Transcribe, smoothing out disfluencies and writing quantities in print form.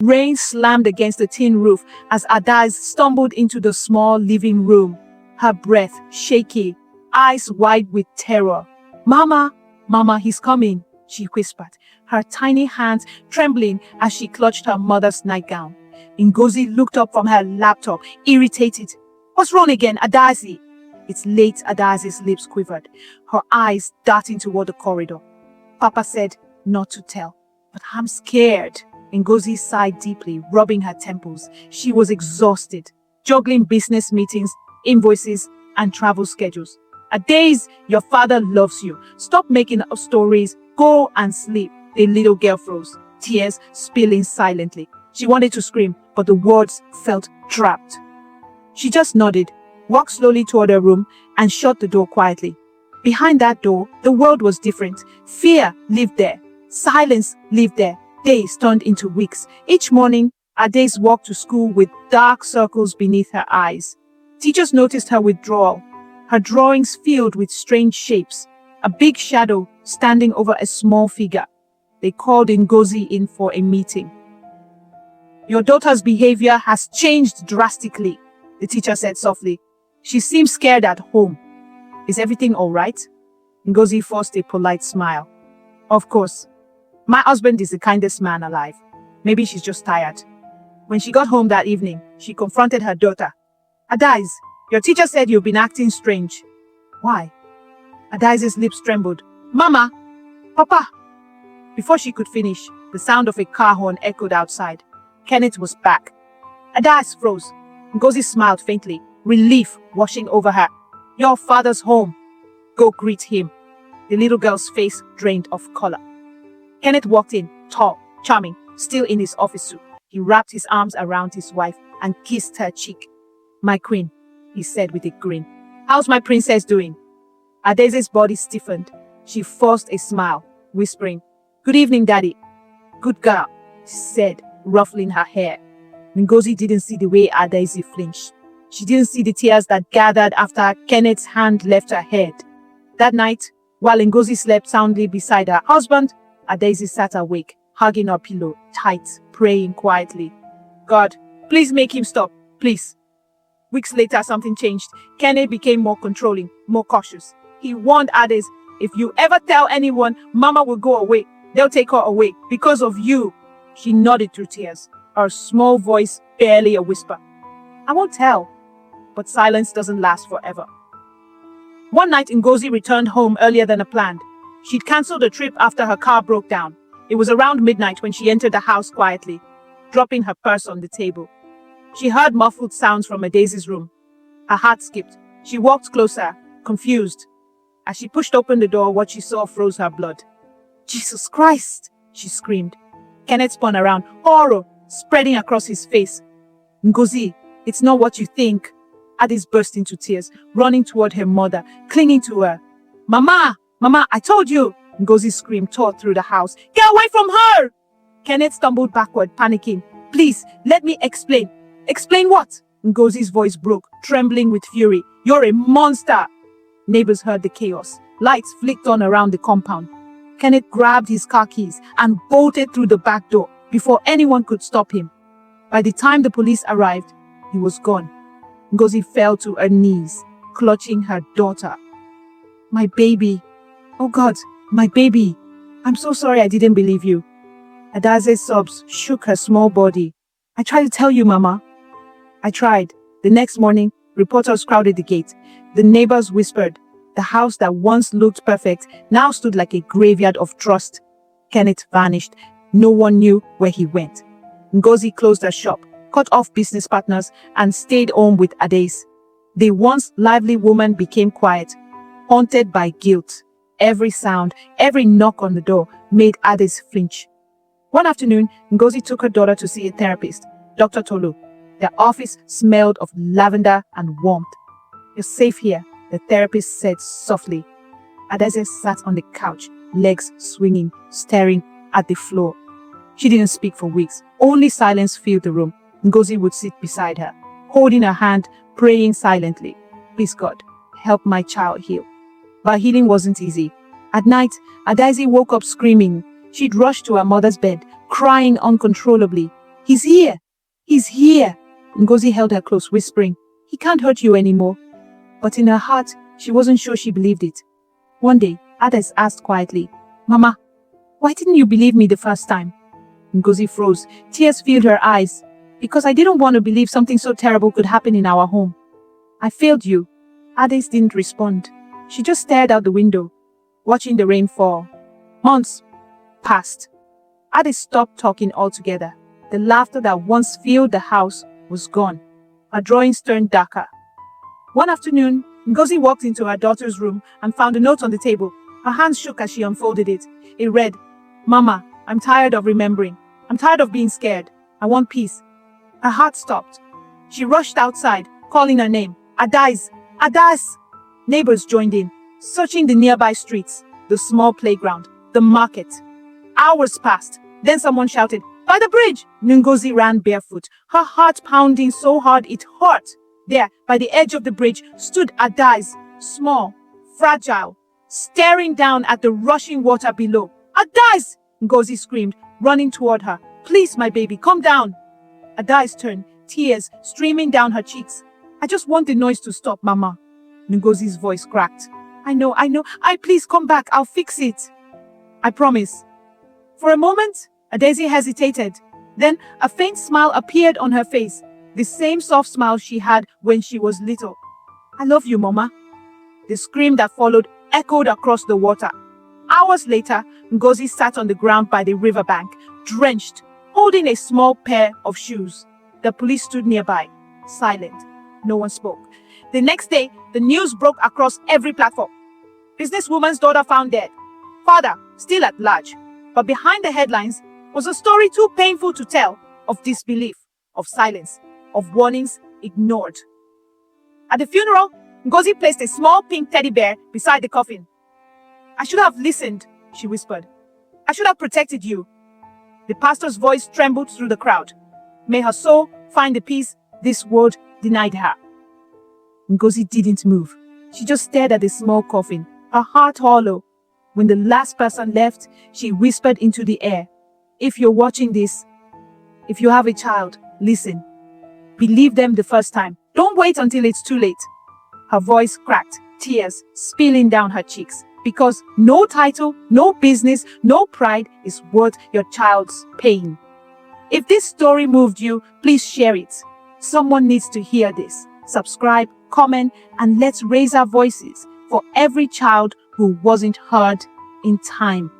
Rain slammed against the tin roof as Adaise stumbled into the small living room, her breath shaky, eyes wide with terror. "Mama, Mama, he's coming," she whispered, her tiny hands trembling as she clutched her mother's nightgown. Ngozi looked up from her laptop, irritated. "What's wrong again, Adaise?" It's late. Adaise's lips quivered, her eyes darting toward the corridor. "Papa said not to tell, but I'm scared." Ngozi sighed deeply, rubbing her temples. She was exhausted, juggling business meetings, invoices, and travel schedules. "Adaise, your father loves you. Stop making up stories. Go and sleep." The little girl froze, tears spilling silently. She wanted to scream, but the words felt trapped. She just nodded, walked slowly toward her room, and shut the door quietly. Behind that door, the world was different. Fear lived there. Silence lived there. Days turned into weeks. Each morning, Adaise walked to school with dark circles beneath her eyes. Teachers noticed her withdrawal, her drawings filled with strange shapes, a big shadow standing over a small figure. They called Ngozi in for a meeting. "Your daughter's behavior has changed drastically," the teacher said softly. "She seems scared at home. Is everything all right?" Ngozi forced a polite smile. "Of course. My husband is the kindest man alive. Maybe she's just tired." When she got home that evening, she confronted her daughter. "Adaise, your teacher said you've been acting strange." "Why?" Adaise's lips trembled. "Mama! Papa!" Before she could finish, the sound of a car horn echoed outside. Kenneth was back. Adaise froze. Ngozi smiled faintly, relief washing over her. "Your father's home. Go greet him." The little girl's face drained of color. Kenneth walked in, tall, charming, still in his office suit. He wrapped his arms around his wife and kissed her cheek. "My queen," he said with a grin. "How's my princess doing?" Adaise's body stiffened. She forced a smile, whispering, "Good evening, Daddy." "Good girl," she said, ruffling her hair. Ngozi didn't see the way Adaise flinched. She didn't see the tears that gathered after Kenneth's hand left her head. That night, while Ngozi slept soundly beside her husband, Adaise sat awake, hugging her pillow tight, praying quietly. "God, please make him stop, please." Weeks later, something changed. Kenneth became more controlling, more cautious. He warned Adaise, "If you ever tell anyone, Mama will go away. They'll take her away because of you." She nodded through tears, her small voice barely a whisper. "I won't tell." But silence doesn't last forever. One night, Ngozi returned home earlier than planned. She'd cancelled a trip after her car broke down. It was around midnight when she entered the house quietly, dropping her purse on the table. She heard muffled sounds from Adaise's room. Her heart skipped. She walked closer, confused. As she pushed open the door, what she saw froze her blood. "Jesus Christ!" she screamed. Kenneth spun around, horror spreading across his face. "Ngozi, it's not what you think." Adaise burst into tears, running toward her mother, clinging to her. "Mama! Mama, I told you!" Ngozi screamed, tore through the house. "Get away from her!" Kenneth stumbled backward, panicking. "Please, let me explain." "Explain what?" Ngozi's voice broke, trembling with fury. "You're a monster!" Neighbors heard the chaos. Lights flicked on around the compound. Kenneth grabbed his car keys and bolted through the back door before anyone could stop him. By the time the police arrived, he was gone. Ngozi fell to her knees, clutching her daughter. "My baby. Oh God, my baby. I'm so sorry I didn't believe you." Adaise's sobs shook her small body. "I tried to tell you, Mama." "I tried." The next morning, reporters crowded the gate. The neighbors whispered. The house that once looked perfect now stood like a graveyard of trust. Kenneth vanished. No one knew where he went. Ngozi closed her shop, cut off business partners, and stayed home with Adaise. The once lively woman became quiet, haunted by guilt. Every sound, every knock on the door made Adaise flinch. One afternoon, Ngozi took her daughter to see a therapist, Dr. Tolu. Their office smelled of lavender and warmth. "You're safe here," the therapist said softly. Adaise sat on the couch, legs swinging, staring at the floor. She didn't speak for weeks. Only silence filled the room. Ngozi would sit beside her, holding her hand, praying silently. "Please God, help my child heal." But healing wasn't easy. At night, Adaise woke up screaming. She'd rushed to her mother's bed, crying uncontrollably. He's here! He's here! Ngozi held her close, whispering, he can't hurt you anymore. But in her heart, she wasn't sure she believed it. One day, Ades asked quietly, Mama, why didn't you believe me the first time? Ngozi froze. Tears filled her eyes. Because I didn't want to believe something so terrible could happen in our home. I failed you. Ades didn't respond. She just stared out the window, watching the rain fall. Months passed. Ades stopped talking altogether. The laughter that once filled the house was gone. Her drawings turned darker. One afternoon, Ngozi walked into her daughter's room and found a note on the table. Her hands shook as she unfolded it. It read, Mama, I'm tired of remembering. I'm tired of being scared. I want peace. Her heart stopped. She rushed outside, calling her name. Ades! Ades! Neighbors joined in, searching the nearby streets, the small playground, the market. Hours passed. Then someone shouted, By the bridge! Ngozi ran barefoot, her heart pounding so hard it hurt. There, by the edge of the bridge, stood Ades, small, fragile, staring down at the rushing water below. Ades! Ngozi screamed, running toward her. Please, my baby, come down. Ades turned, tears streaming down her cheeks. I just want the noise to stop, Mama. Ngozi's voice cracked. I know. Please come back. I'll fix it. I promise. For a moment, Ades hesitated. Then a faint smile appeared on her face. The same soft smile she had when she was little. I love you, Mama. The scream that followed echoed across the water. Hours later, Ngozi sat on the ground by the riverbank, drenched, holding a small pair of shoes. The police stood nearby, silent. No one spoke. The next day, the news broke across every platform. Businesswoman's daughter found dead. Father still at large. But behind the headlines was a story too painful to tell, of disbelief, of silence, of warnings ignored. At the funeral, Ngozi placed a small pink teddy bear beside the coffin. I should have listened, she whispered. I should have protected you. The pastor's voice trembled through the crowd. May her soul find the peace this world denied her. Ngozi didn't move. She just stared at the small coffin, her heart hollow. When the last person left, she whispered into the air, if you're watching this, if you have a child, listen. Believe them the first time. Don't wait until it's too late. Her voice cracked, tears spilling down her cheeks. Because no title, no business, no pride is worth your child's pain. If this story moved you, please share it. Someone needs to hear this. Subscribe, comment, and let's raise our voices for every child who wasn't heard in time.